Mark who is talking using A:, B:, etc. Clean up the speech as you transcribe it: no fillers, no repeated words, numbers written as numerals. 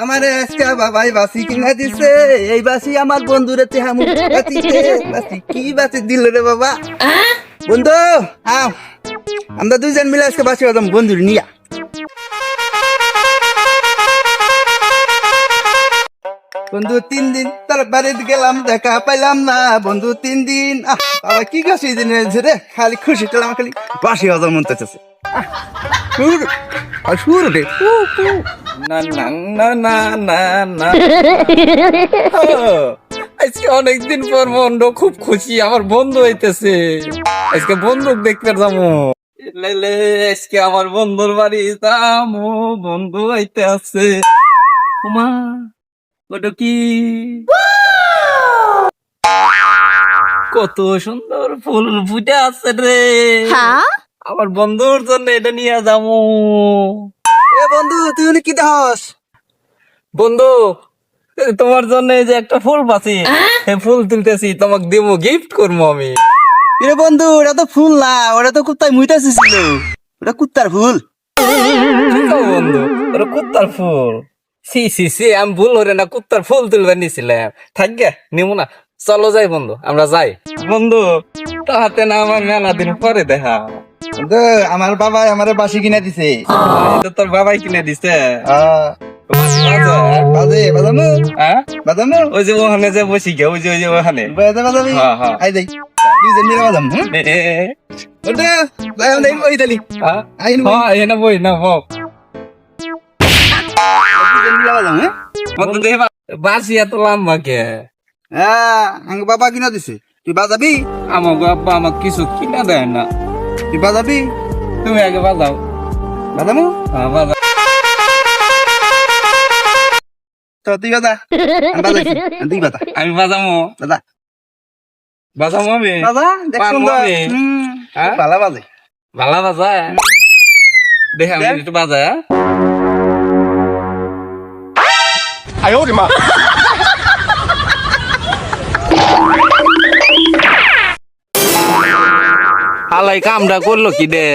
A: আমারে আজকে বাবাই বাসি কিনা দিছে, এই বাসি আমার বন্ধুরে তেহামু বাসিতে বাসি কি বাসি দিল রে বাবা। বন্ধু আও, আমরা দুইজন মিলে আজকে বাসি বাজাম বন্ধুর নিয়া। বন্ধু 3 দিন তোর বাড়িতে গেলাম, দেখা পাইলাম না বন্ধু 3 দিন। বাবা কি গাছি দিন হয়েছে রে, খালি খুশি পেলাম, খালি বাসি বাজার মন চাইছে। সুর রে
B: না না না না না না আজকে অনেকদিন পর বন্ধ, খুব খুশি, আমার বন্ধু হইতেছে। আজকে বন্ধুক দেখতে যাবো। আজকে আমার বন্ধুর বাড়ি যাবো, বন্ধু হইতে আছে। ওমা ওটা কি, কত সুন্দর ফুল ফুটে আছে রে। আমার বন্ধুর জন্য এটা নিয়ে যাবো।
A: এ বন্ধু তুই কি দাস?
B: বন্ধু তোমার জন্য এই যে একটা ফুল পাচ্ছি, ফুল তুলতেছি, তোমাকে দেবো, গিফট করবো আমি।
A: এ বন্ধু ওটা তো ফুল না, ওটা তো কুত্তায় মুইতাছে ছিল, ওটা কুত্তার ফুল।
B: বন্ধু ওটা কুত্তার ফুল? সি সি সি, আমি ভুল হরে না, কুত্তার ফুল তুলবে নিছিলাম। থাকবে নিব না, চলো যাই বন্ধু, আমরা যাই। বন্ধু তাহাতে না আমার মেলা দিন পরে দেখা।
A: বন্ধু আমার বাবা আমারে বাসি কিনা দিছে।
B: এটা তোর বাবাই কিনে দিছে?
A: বাজে বাজামু,
B: হ্যাঁ
A: বাজামু
B: ওই যে ওখানে যে বসি গে, ওই যে ওখানে
A: বাজে বাজাবি।
B: হ্যাঁ, হ্যাঁ।
A: আই যাই দুইজন মিলে বাজাম। বন্ধু যাই আমরা ওই তালি আইন
B: এনে বই না হোক
A: দুইজন মিলে বাজাম। হ্যাঁ
B: বন্ধু দেখে বাসি এত লম্বা কে?
A: হ্যাঁ আঙ্গ বাবা কিনা দিছে, তুই বাজাবি?
B: আমার বাবা আমাকে কিছু কিনা দেয় না।
A: তুই বাজাবি?
B: তুমি আগে বাজাও।
A: বাজামু
B: হ্যাঁ বাজাও।
A: তো তুই বাজা, আমি বাজাইছি, তুই বাজা।
B: আমি বাজামো,
A: বাজা
B: বাজামো আমি।
A: বাজা দেখ
B: পারবো
A: সুন্দর।
B: আমি? হ্যাঁ?
A: ভালো বাজে।
B: ভালো বাজায়, দেখে আমি একটু বাজায়। হালাই কামটা করলো কি দে?